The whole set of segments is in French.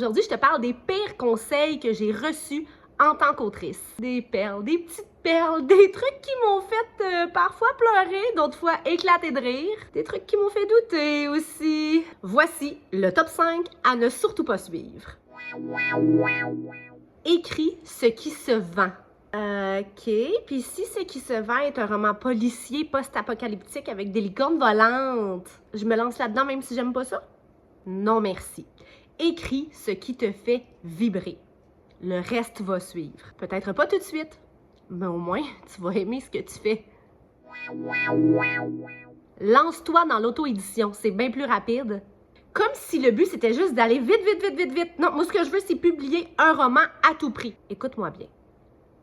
Aujourd'hui, je te parle des pires conseils que j'ai reçus en tant qu'autrice. Des perles, des petites perles, des trucs qui m'ont fait parfois pleurer, d'autres fois éclater de rire, des trucs qui m'ont fait douter aussi. Voici le top 5 à ne surtout pas suivre. Écris ce qui se vend. OK, puis si ce qui se vend est un roman policier post-apocalyptique avec des licornes volantes, je me lance là-dedans même si j'aime pas ça? Non merci. Écris ce qui te fait vibrer. Le reste va suivre. Peut-être pas tout de suite, mais au moins, tu vas aimer ce que tu fais. Lance-toi dans l'auto-édition, c'est bien plus rapide. Comme si le but, c'était juste d'aller vite, vite, vite, vite, vite. Non, moi, ce que je veux, c'est publier un roman à tout prix. Écoute-moi bien.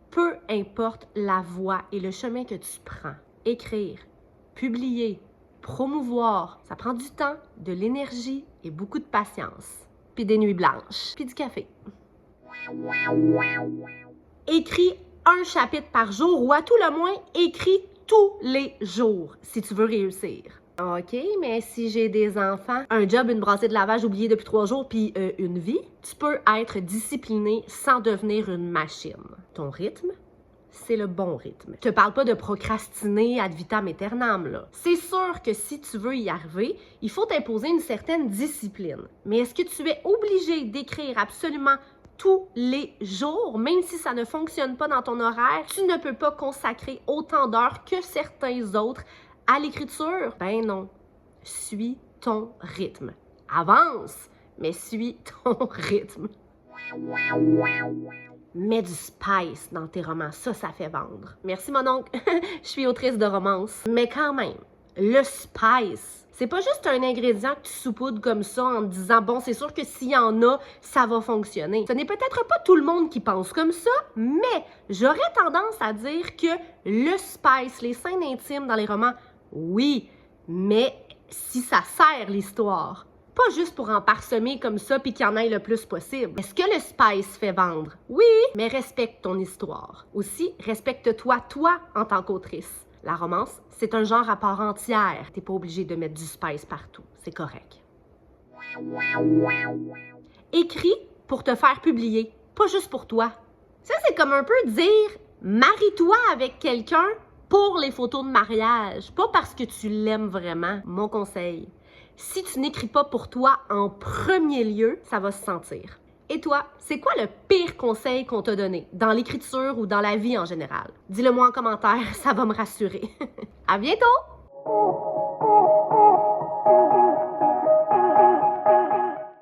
Peu importe la voie et le chemin que tu prends, écrire, publier, promouvoir, ça prend du temps, de l'énergie et beaucoup de patience. Puis des nuits blanches, puis du café. Écris un chapitre par jour ou à tout le moins, écris tous les jours si tu veux réussir. OK, mais si j'ai des enfants, un job, une brassée de lavage oubliée depuis 3 jours, puis une vie, tu peux être discipliné sans devenir une machine. Ton rythme, c'est le bon rythme. Je te parle pas de procrastiner ad vitam aeternam, là. C'est sûr que si tu veux y arriver, il faut t'imposer une certaine discipline. Mais est-ce que tu es obligé d'écrire absolument tous les jours, même si ça ne fonctionne pas dans ton horaire? Tu ne peux pas consacrer autant d'heures que certains autres à l'écriture? Ben non. Suis ton rythme. Avance, mais suis ton rythme. Mets du spice dans tes romans, ça fait vendre. Merci mon oncle, je suis autrice de romance. Mais quand même, le spice, c'est pas juste un ingrédient que tu saupoudres comme ça en te disant « bon, c'est sûr que s'il y en a, ça va fonctionner ». Ce n'est peut-être pas tout le monde qui pense comme ça, mais j'aurais tendance à dire que le spice, les scènes intimes dans les romans, oui, mais si ça sert l'histoire. Pas juste pour en parsemer comme ça puis qu'il y en ait le plus possible. Est-ce que le spice fait vendre? Oui, mais respecte ton histoire. Aussi, respecte-toi, toi, en tant qu'autrice. La romance, c'est un genre à part entière. T'es pas obligé de mettre du spice partout. C'est correct. Écris pour te faire publier, pas juste pour toi. Ça, c'est comme un peu dire « marie-toi avec quelqu'un pour les photos de mariage », pas parce que tu l'aimes vraiment. Mon conseil. Si tu n'écris pas pour toi en premier lieu, ça va se sentir. Et toi, c'est quoi le pire conseil qu'on t'a donné, dans l'écriture ou dans la vie en général? Dis-le moi en commentaire, ça va me rassurer. À bientôt!